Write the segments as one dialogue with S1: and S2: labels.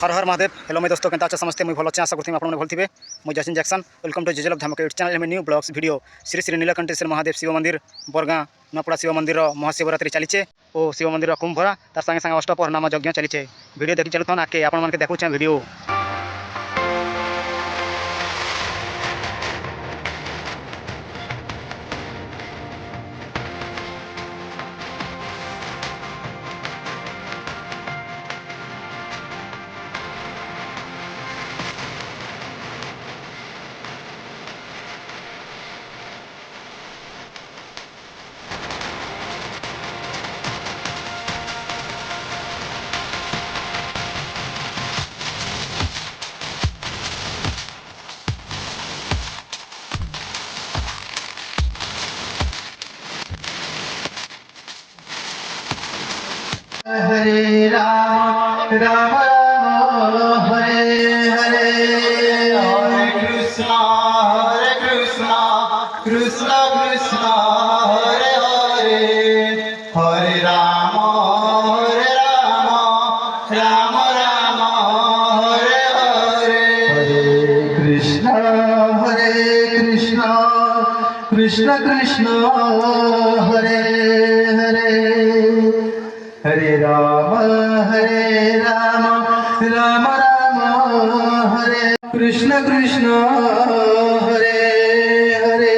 S1: हर हर Mahadev. Hello मैं दोस्तों, Kenta समझते मुझे भल अच्छे आशा करती आपने भल थे। मुझे जैसन जैक्सन वेलकम टू जेजेल धामक यूट्यूब चैनल में new vlogs video. Shri Shri Neelkantheshwar Mahadev Shiv Mandir बरगाँ नपड़ा शिव मंदिर महाशिवरात्रि चलीचे और शिव मंदिर कुंभरा तार संगे संगे अष्टपहर नाम यज्ञ चलीचे। वीडियो देखी चलुन आके आपके देखुचे वीडियो।
S2: हरे राम राम राम हरे हरे, हरे कृष्णा कृष्ण कृष्ण हरे हरे, हरे राम राम राम हरे हरे, हरे कृष्ण कृष्ण कृष्ण हरे हरे, हरे राम राम राम हरे कृष्ण कृष्ण हरे हरे,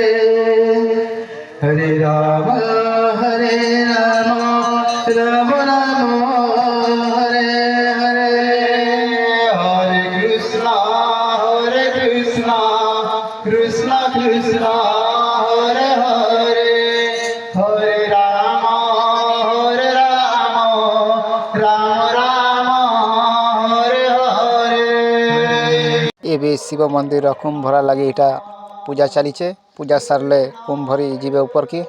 S2: हरे राम राम राम हरे हरे, हरे कृष्ण कृष्ण कृष्ण हरे हरे, हरे राम हरे हरे।
S1: ए शिव मंदिर कुंभरा लगे इटा पूजा चलीचे। पूजा सरले कुंभरी जीवे ऊपर की।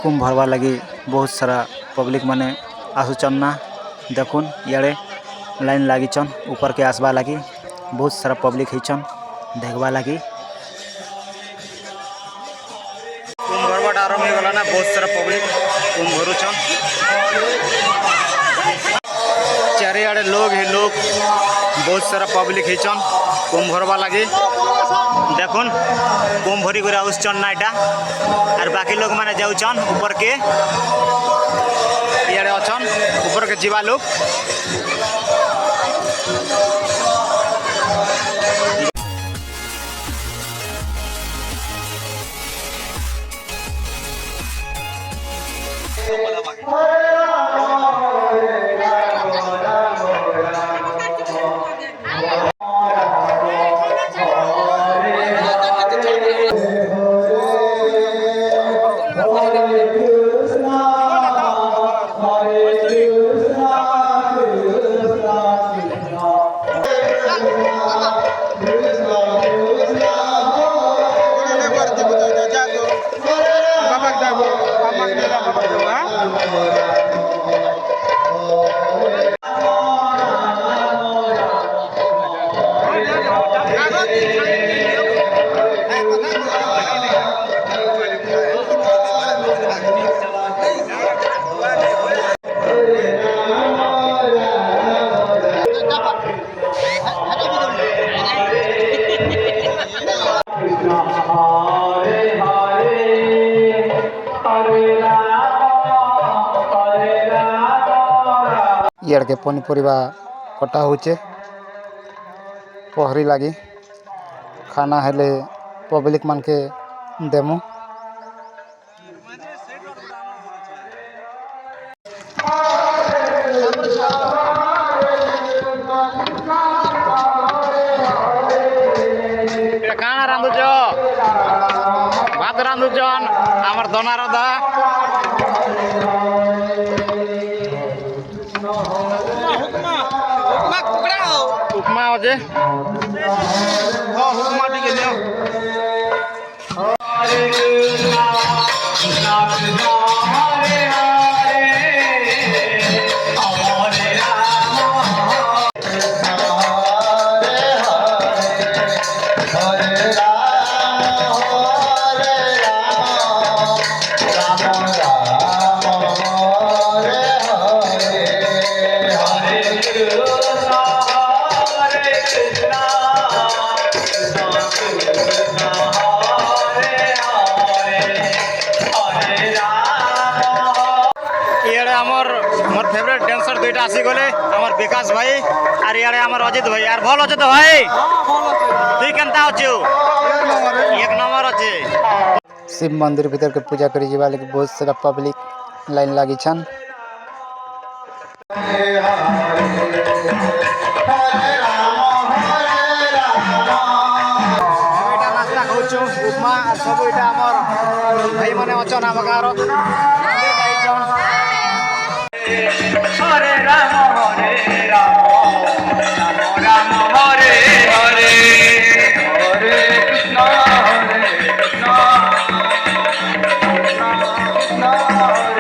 S1: कुंभ भरवा लगी बहुत सारा पब्लिक माने आसुचन ना देखुन इे लाइन लागिचन ऊपर के आसवा लगी बहुत सारा पब्लिक होचन देखवा लगी कुंभ भरवाटा आरंभ हो गला ना बहुत सारा पब्लिक कुंभ भरुचन चारिआडे लोग ही लोग बहुत सारा पब्लिक होचन कुंभ भरवा लगी देखुन कुंभ भरी कर आउचन ना एटा और बाकी लोग माने जाउचन ऊपर के इे अच्छन ऊपर के जीवा लोग इड़ के पनीपरिया कटा होचे पहरी लगी खाना हेले पब्लिक मान के देमु काना रांधुच भात रांधुचन आमर दोना रधा उपमा हो जे हाँ उपमा टिके दियो हरे कृष्णा कृष्णा कृष्णा हरे हरे हरे राम
S2: हरे राम राम राम हरे हरे
S1: मोर फेवरेट डांसर दुईटा आसी गले हमर विकास भाई और इे हमर अजित भाई यार भल अच्छे तो भाई तुई केनता अच्छु एक नंबर अच्छे शिव मंदिर भीतर के पूजा करी जीवा लगे बहुत सारा पब्लिक लाइन लागी छन नास्ता खाऊँ उपमा सब यहाँ आमर भाई मैंने अच्छन आम गाँव
S2: हरे राम राम राम हरे हरे हरे कृष्णा कृष्णा कृष्णा हरे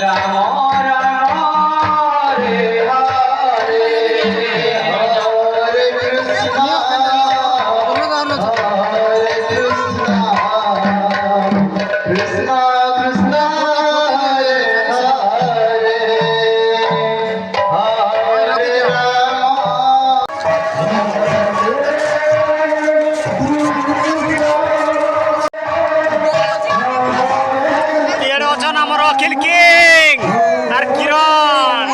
S2: রাম রাম হরে হরে হরে কৃষ্ণ হরে কৃষ্ণ কৃষ্ণ কৃষ্ণ হরে হরে হরে রাম
S1: এড়ে অছন আমার অখিল কিং আর কিরণ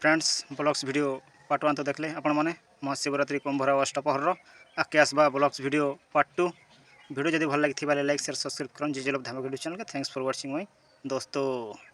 S1: फ्रेंड्स ब्लॉग्स वीडियो पार्ट 1 तो देखले आपण माने महाशिवरात्रि कुंभरा अष्टपहर आके आसबा ब्लॉग्स वीडियो पार्ट 2 वीडियो जदि भल लगी लाइक शेयर सब्सक्राइब करन जिजेलव धाम वीडियो चैनल के थैंक्स फॉर वाचिंग माय दोस्तों।